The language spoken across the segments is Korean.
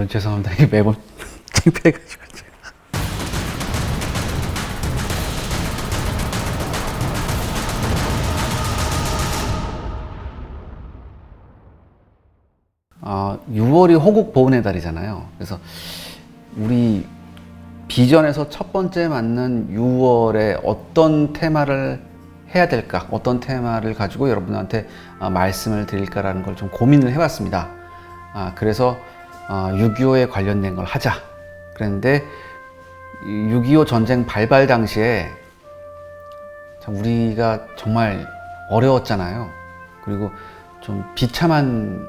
죄송합니다. 이게 매번 창피해가지고 제가. 아, 6월이 호국 보훈의 달이잖아요. 그래서 우리 비전에서 첫 번째 맞는 6월에 어떤 테마를 해야 될까, 어떤 테마를 가지고 여러분한테 말씀을 드릴까라는 걸 좀 고민을 해봤습니다. 그래서 6.25에 관련된 걸 하자 그랬는데, 6.25 전쟁 발발 당시에 참 우리가 정말 어려웠잖아요. 그리고 좀 비참한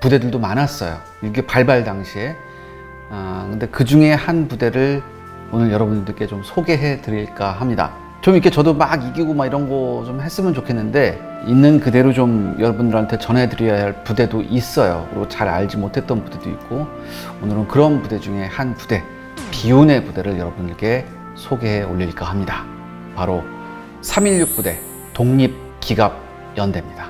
부대들도 많았어요. 6.25 발발 당시에. 근데 그 중에 한 부대를 오늘 여러분들께 좀 소개해 드릴까 합니다. 좀 이렇게 저도 막 이기고 막 이런 거 좀 했으면 좋겠는데, 있는 그대로 좀 여러분들한테 전해드려야 할 부대도 있어요. 그리고 잘 알지 못했던 부대도 있고, 오늘은 그런 부대 중에 한 부대, 비운의 부대를 여러분들께 소개해 올릴까 합니다. 바로 316 부대 독립기갑연대입니다.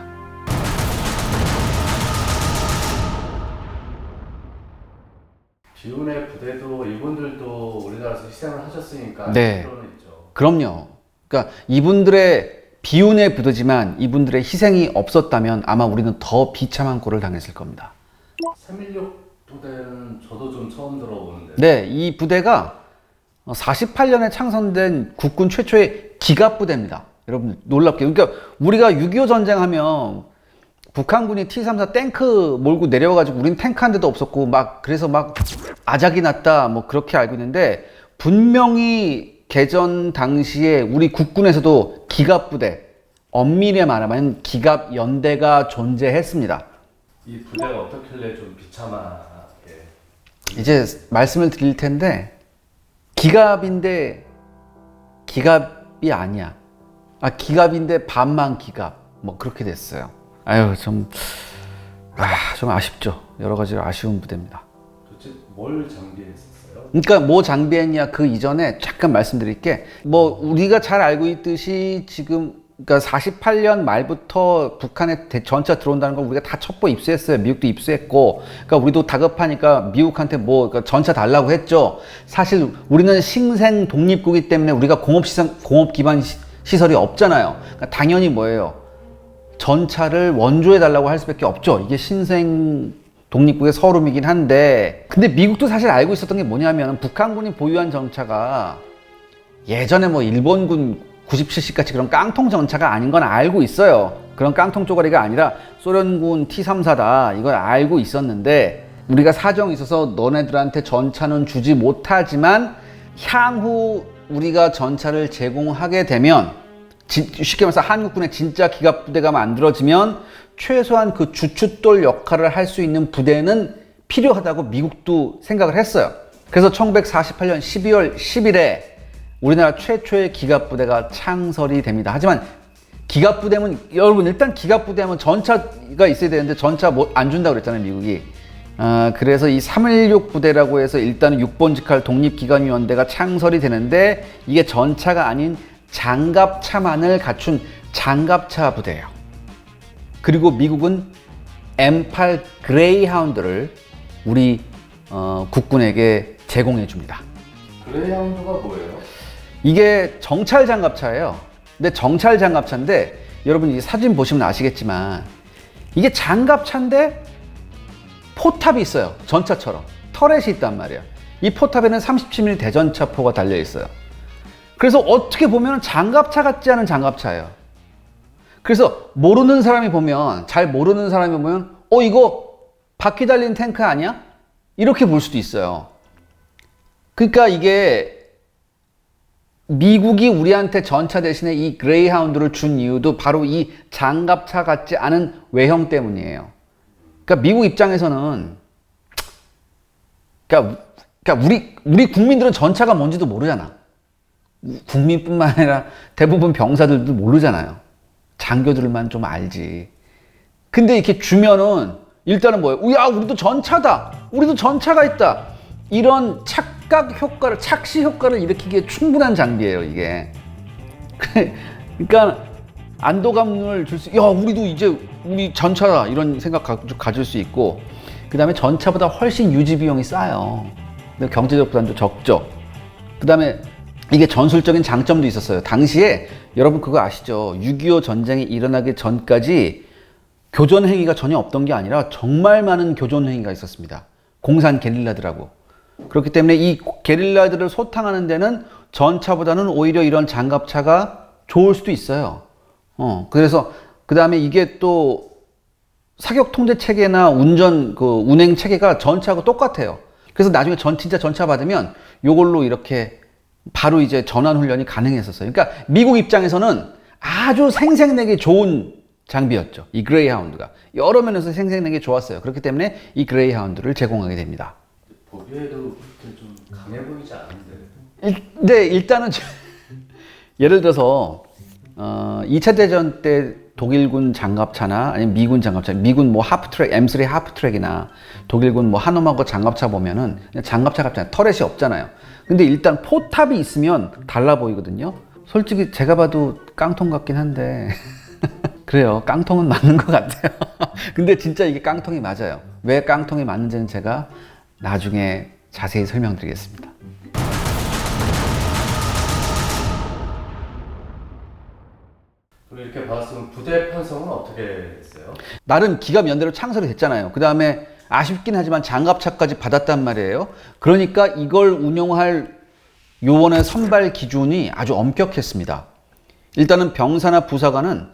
비운의 부대도 이분들도 우리나라에서 희생을 하셨으니까 네. 그런 있죠. 그럼요. 그러니까 이분들의 비운의 부대지만 이분들의 희생이 없었다면 아마 우리는 더 비참한 꼴을 당했을 겁니다. 316 부대는 저도 좀 처음 들어보는데. 네, 이 부대가 48년에 창설된 국군 최초의 기갑부대입니다. 여러분 놀랍게. 그러니까 우리가 6.25 전쟁하면 북한군이 T-34 탱크 몰고 내려와가지고 우린 탱크 한 대도 없었고 막 그래서 막 아작이 났다 뭐 그렇게 알고 있는데, 분명히 개전 당시에 우리 국군에서도 기갑부대, 엄밀히 말하면 기갑연대가 존재했습니다. 이 부대가 어떻길래 좀 비참하게. 이제 말씀을 드릴 텐데, 기갑인데 기갑이 아니야. 기갑인데 반만 기갑. 뭐 그렇게 됐어요. 아유, 좀 아쉽죠. 여러 가지로 아쉬운 부대입니다. 도대체 뭘 장비했었어요? 그러니까 뭐 장비했냐, 그 이전에 잠깐 말씀드릴게. 뭐 우리가 잘 알고 있듯이 지금 그러니까 48년 말부터 북한에 전차 들어온다는 걸 우리가 다 첩보 입수했어요. 미국도 입수했고, 그러니까 우리도 다급하니까 미국한테 뭐 그러니까 전차 달라고 했죠. 사실 우리는 신생 독립국이기 때문에 우리가 공업 기반 시설이 없잖아요. 그러니까 당연히 뭐예요? 전차를 원조해 달라고 할 수밖에 없죠. 이게 신생 독립국의 서름이긴 한데, 근데 미국도 사실 알고 있었던 게 뭐냐면, 북한군이 보유한 전차가 예전에 뭐 일본군 97식 같이 그런 깡통 전차가 아닌 건 알고 있어요. 그런 깡통 쪼가리가 아니라 소련군 T-34다 이걸 알고 있었는데, 우리가 사정이 있어서 너네들한테 전차는 주지 못하지만 향후 우리가 전차를 제공하게 되면, 쉽게 말해서 한국군의 진짜 기갑부대가 만들어지면 최소한 그 주춧돌 역할을 할 수 있는 부대는 필요하다고 미국도 생각을 했어요. 그래서 1948년 12월 10일에 우리나라 최초의 기갑부대가 창설이 됩니다. 하지만 기갑부대면, 여러분 일단 기갑부대하면 전차가 있어야 되는데 전차 뭐 안 준다고 그랬잖아요, 미국이. 그래서 이 316 부대라고 해서 일단은 6번 직할 독립기관위원대가 창설이 되는데, 이게 전차가 아닌 장갑차만을 갖춘 장갑차 부대예요. 그리고 미국은 M8 그레이하운드를 우리 국군에게 제공해 줍니다. 그레이하운드가 뭐예요? 이게 정찰 장갑차예요. 근데 정찰 장갑차인데, 여러분 이 사진 보시면 아시겠지만 이게 장갑차인데 포탑이 있어요. 전차처럼 터렛이 있단 말이에요. 이 포탑에는 37mm 대전차포가 달려 있어요. 그래서 어떻게 보면 장갑차 같지 않은 장갑차예요. 그래서 모르는 사람이 보면, 잘 모르는 사람이 보면 이거 바퀴 달린 탱크 아니야? 이렇게 볼 수도 있어요. 그러니까 이게 미국이 우리한테 전차 대신에 이 그레이하운드를 준 이유도 바로 이 장갑차 같지 않은 외형 때문이에요. 그러니까 미국 입장에서는, 그러니까 우리 국민들은 전차가 뭔지도 모르잖아. 국민뿐만 아니라 대부분 병사들도 모르잖아요. 장교들만 좀 알지. 근데 이렇게 주면은 일단은 뭐예요? 야, 우리도 전차다. 우리도 전차가 있다. 이런 착각 효과를, 착시 효과를 일으키기에 충분한 장비예요, 이게. 그러니까 안도감을 줄 수, 야, 우리도 이제 우리 전차다. 이런 생각 가질 수 있고, 그 다음에 전차보다 훨씬 유지 비용이 싸요. 근데 경제적 부담도 적죠. 그 다음에 이게 전술적인 장점도 있었어요. 당시에 여러분 그거 아시죠? 6.25 전쟁이 일어나기 전까지 교전 행위가 전혀 없던 게 아니라 정말 많은 교전 행위가 있었습니다. 공산 게릴라들하고. 그렇기 때문에 이 게릴라들을 소탕하는 데는 전차보다는 오히려 이런 장갑차가 좋을 수도 있어요. 그래서 그 다음에 이게 또 사격 통제 체계나 운행 체계가 전차하고 똑같아요. 그래서 나중에 진짜 전차 받으면 요걸로 이렇게 바로 이제 전환 훈련이 가능했었어요. 그러니까 미국 입장에서는 아주 생색내기 좋은 장비였죠. 이 그레이하운드가. 여러 면에서 생색내기 좋았어요. 그렇기 때문에 이 그레이하운드를 제공하게 됩니다. 보기에도 그렇게 좀 강해 보이지 않은데. 네, 일단은 예를 들어서 2차 대전 때 독일군 장갑차나 아니면 미군 장갑차, 미군 뭐 하프트랙, M3 하프트랙이나 독일군 뭐 하노마거 장갑차 보면은 그냥 장갑차 같잖아요. 터렛이 없잖아요. 근데 일단 포탑이 있으면 달라 보이거든요. 솔직히 제가 봐도 깡통 같긴 한데 그래요. 깡통은 맞는 것 같아요. 근데 진짜 이게 깡통이 맞아요. 왜 깡통이 맞는지는 제가 나중에 자세히 설명드리겠습니다. 그럼 이렇게 봤으면 부대 편성은 어떻게 했어요? 나름 기갑 연대로 창설이 됐잖아요. 그 다음에 아쉽긴 하지만 장갑차까지 받았단 말이에요. 그러니까 이걸 운용할 요원의 선발 기준이 아주 엄격했습니다. 일단은 병사나 부사관은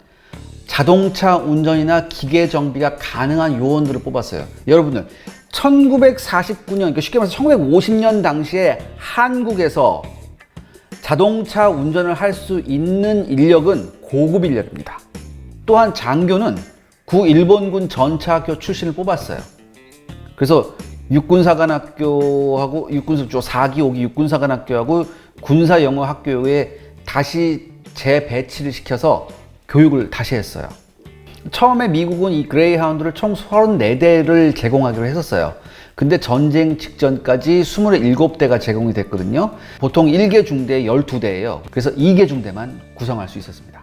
자동차 운전이나 기계 정비가 가능한 요원들을 뽑았어요. 여러분들 1949년, 그러니까 쉽게 말해서 1950년 당시에 한국에서 자동차 운전을 할 수 있는 인력은 고급 인력입니다. 또한 장교는 구 일본군 전차학교 출신을 뽑았어요. 그래서 육군사관학교하고 육군사 4기, 5기 육군사관학교하고 군사영어학교에 다시 재배치를 시켜서 교육을 다시 했어요. 처음에 미국은 이 그레이하운드를 총 34대를 제공하기로 했었어요. 근데 전쟁 직전까지 27대가 제공이 됐거든요. 보통 1개 중대에 12대예요. 그래서 2개 중대만 구성할 수 있었습니다.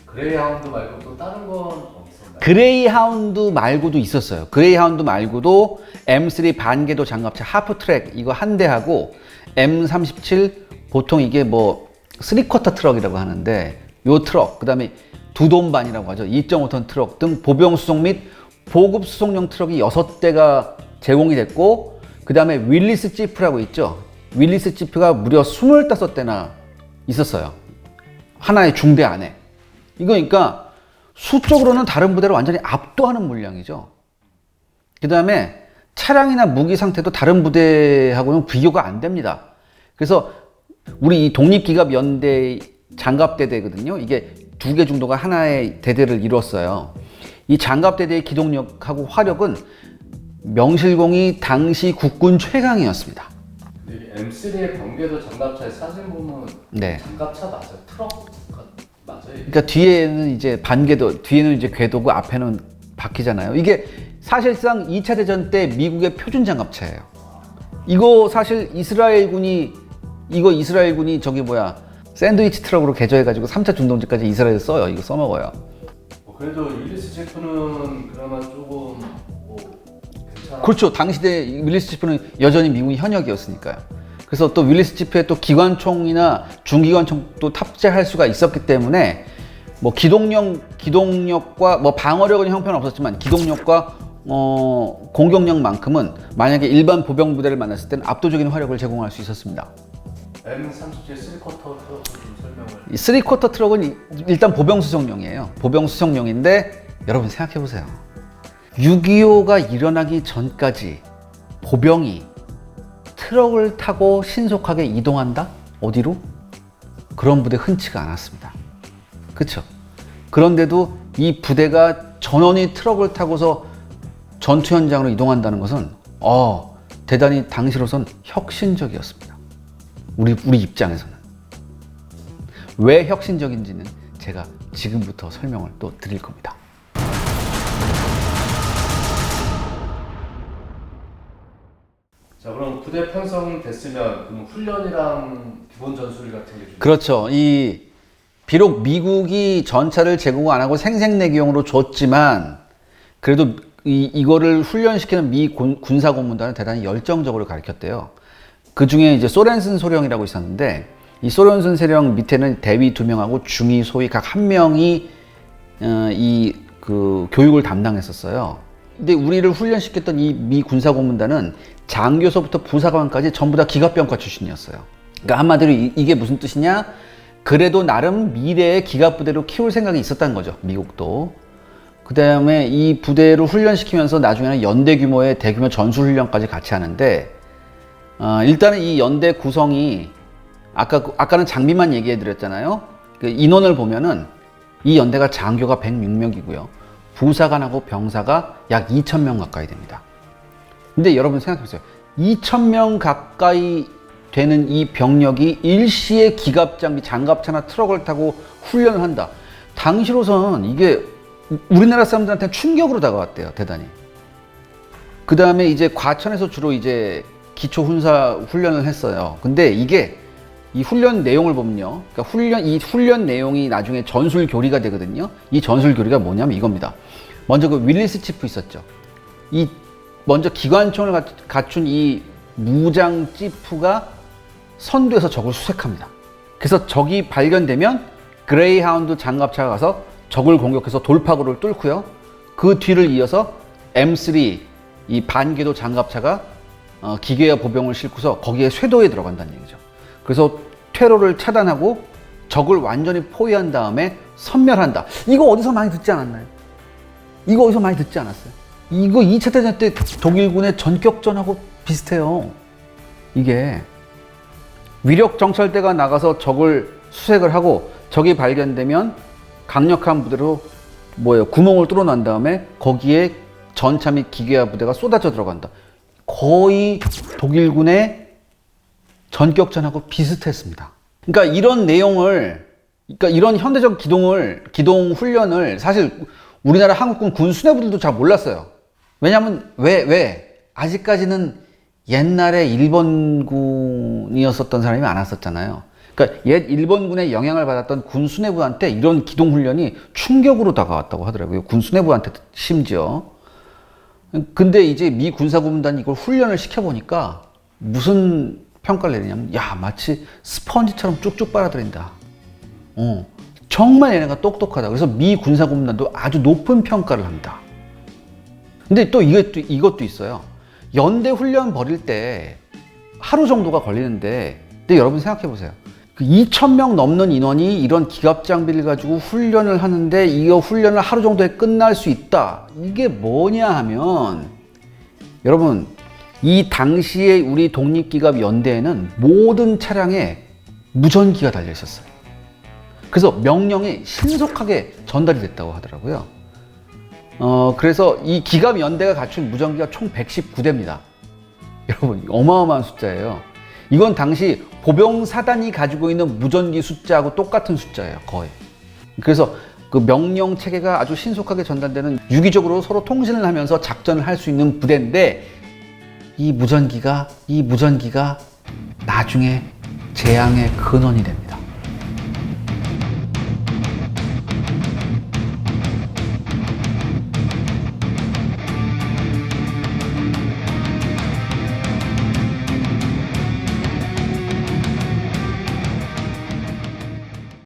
그레이하운드 말고 또 다른 건 없었나요? 그레이하운드 말고도 있었어요. 그레이하운드 말고도 M3 반궤도 장갑차 하프트랙 이거 한 대하고 M37 보통 이게 뭐 3쿼터 트럭이라고 하는데 요 트럭, 그 다음에 두돈반이라고 하죠. 2.5톤 트럭 등 보병 수송 및 보급 수송용 트럭이 6대가 제공이 됐고, 그 다음에 윌리스 지프라고 있죠. 윌리스 지프가 무려 25대나 있었어요. 하나의 중대 안에. 이거 그러니까 수적으로는 다른 부대를 완전히 압도하는 물량이죠. 그 다음에 차량이나 무기 상태도 다른 부대하고는 비교가 안 됩니다. 그래서 우리 이 독립기갑연대 장갑대대거든요. 이게 2개 정도가 하나의 대대를 이뤘어요. 이 장갑대대의 기동력하고 화력은 명실공히 당시 국군 최강이었습니다. 근데 M3의 번개도 장갑차의 사진 보면 네. 장갑차 맞아요? 트럭 맞아요? 그러니까 뒤에는 이제 반궤도, 뒤에는 이제 궤도고 앞에는 바퀴잖아요. 이게 사실상 2차 대전 때 미국의 표준 장갑차예요. 이거 사실 이스라엘군이 저기 뭐야 샌드위치 트럭으로 개조해가지고 3차 중동지까지 이스라엘 써요. 이거 써먹어요. 그래도 윌리스 제프는 그나마 조금 뭐 괜찮아. 그렇죠. 당시대 윌리스 지프는 여전히 미군이 현역이었으니까요. 그래서 또 윌리스 지프에 또 기관총이나 중기관총도 탑재할 수가 있었기 때문에 뭐 기동력과 뭐 방어력은 형편없었지만 기동력과 공격력만큼은 만약에 일반 보병 부대를 만났을 때는 압도적인 화력을 제공할 수 있었습니다. M37 3쿼터 트럭 좀 설명을. 이 3쿼터 트럭은 일단 보병 수송용이에요. 보병 수송용인데 여러분 생각해 보세요. 6.25가 일어나기 전까지 보병이 트럭을 타고 신속하게 이동한다? 어디로? 그런 부대 흔치가 않았습니다. 그렇죠? 그런데도 이 부대가 전원이 트럭을 타고서 전투 현장으로 이동한다는 것은 대단히 당시로선 혁신적이었습니다. 우리 입장에서는. 왜 혁신적인지는 제가 지금부터 설명을 또 드릴 겁니다. 자, 그럼 부대 편성됐으면 그럼 훈련이랑 기본 전술 같은 게 좀. 그렇죠. 비록 미국이 전차를 제공 안 하고 생색내기용으로 줬지만 그래도 이거를 훈련시키는 미 군사고문단은 대단히 열정적으로 가르쳤대요. 그 중에 이제 소렌슨 소령이라고 있었는데, 이 소렌슨 소령 밑에는 대위 2명하고 중위 소위 각 1명이 그 교육을 담당했었어요. 근데 우리를 훈련시켰던 이 미 군사고문단은 장교서부터 부사관까지 전부 다 기갑병과 출신이었어요. 그러니까 한마디로 이게 무슨 뜻이냐? 그래도 나름 미래의 기갑부대로 키울 생각이 있었다는 거죠, 미국도. 그 다음에 이 부대를 훈련시키면서 나중에는 연대 규모의 대규모 전술훈련까지 같이 하는데, 일단은 이 연대 구성이 아까는 장비만 얘기해 드렸잖아요. 그 인원을 보면은 이 연대가 장교가 106명이고요. 부사관하고 병사가 약 2,000명 가까이 됩니다. 근데 여러분 생각해보세요. 2,000명 가까이 되는 이 병력이 일시에 기갑장비, 장갑차나 트럭을 타고 훈련을 한다. 당시로서는 이게 우리나라 사람들한테는 충격으로 다가왔대요, 대단히. 그 다음에 이제 과천에서 주로 이제 기초 군사 훈련을 했어요. 근데 이게 이 훈련 내용을 보면요. 그러니까 이 훈련 내용이 나중에 전술 교리가 되거든요. 이 전술 교리가 뭐냐면 이겁니다. 먼저 그 윌리스 치프 있었죠. 먼저 기관총을 갖춘 이 무장 치프가 선두에서 적을 수색합니다. 그래서 적이 발견되면 그레이하운드 장갑차가 가서 적을 공격해서 돌파구를 뚫고요. 그 뒤를 이어서 M3 이 반궤도 장갑차가 기계와 보병을 싣고서 거기에 쇄도에 들어간다는 얘기죠. 그래서 퇴로를 차단하고 적을 완전히 포위한 다음에 섬멸한다. 이거 어디서 많이 듣지 않았나요? 이거 어디서 많이 듣지 않았어요? 이거 2차 대전 때 독일군의 전격전하고 비슷해요. 이게 위력 정찰대가 나가서 적을 수색을 하고 적이 발견되면 강력한 부대로 구멍을 뚫어난 다음에 거기에 전차 및 기계화 부대가 쏟아져 들어간다. 거의 독일군의 전격전하고 비슷했습니다. 그러니까 이런 내용을, 그러니까 이런 현대적 기동 훈련을 사실 우리나라 한국군 군 수뇌부들도 잘 몰랐어요. 왜냐하면 아직까지는 옛날에 일본군이었었던 사람이 많았었잖아요. 그러니까 옛 일본군의 영향을 받았던 군 수뇌부한테 이런 기동 훈련이 충격으로 다가왔다고 하더라고요. 군 수뇌부한테 심지어. 근데 이제 미 군사고문단이 이걸 훈련을 시켜보니까 무슨 평가를 내리냐면, 야, 마치 스펀지처럼 쭉쭉 빨아들인다. 정말 얘네가 똑똑하다. 그래서 미 군사고문단도 아주 높은 평가를 합니다. 근데 또 이것도 있어요. 연대 훈련 벌일 때 하루 정도가 걸리는데, 근데 여러분 생각해 보세요. 그 2,000명 넘는 인원이 이런 기갑 장비를 가지고 훈련을 하는데 이 훈련을 하루 정도에 끝날 수 있다. 이게 뭐냐 하면, 여러분, 이 당시에 우리 독립기갑 연대에는 모든 차량에 무전기가 달려 있었어요. 그래서 명령이 신속하게 전달이 됐다고 하더라고요. 그래서 이 기갑 연대가 갖춘 무전기가 총 119대입니다. 여러분, 어마어마한 숫자예요. 이건 당시 보병사단이 가지고 있는 무전기 숫자하고 똑같은 숫자예요, 거의. 그래서 그 명령 체계가 아주 신속하게 전달되는, 유기적으로 서로 통신을 하면서 작전을 할 수 있는 부대인데, 이 무전기가 나중에 재앙의 근원이 됩니다.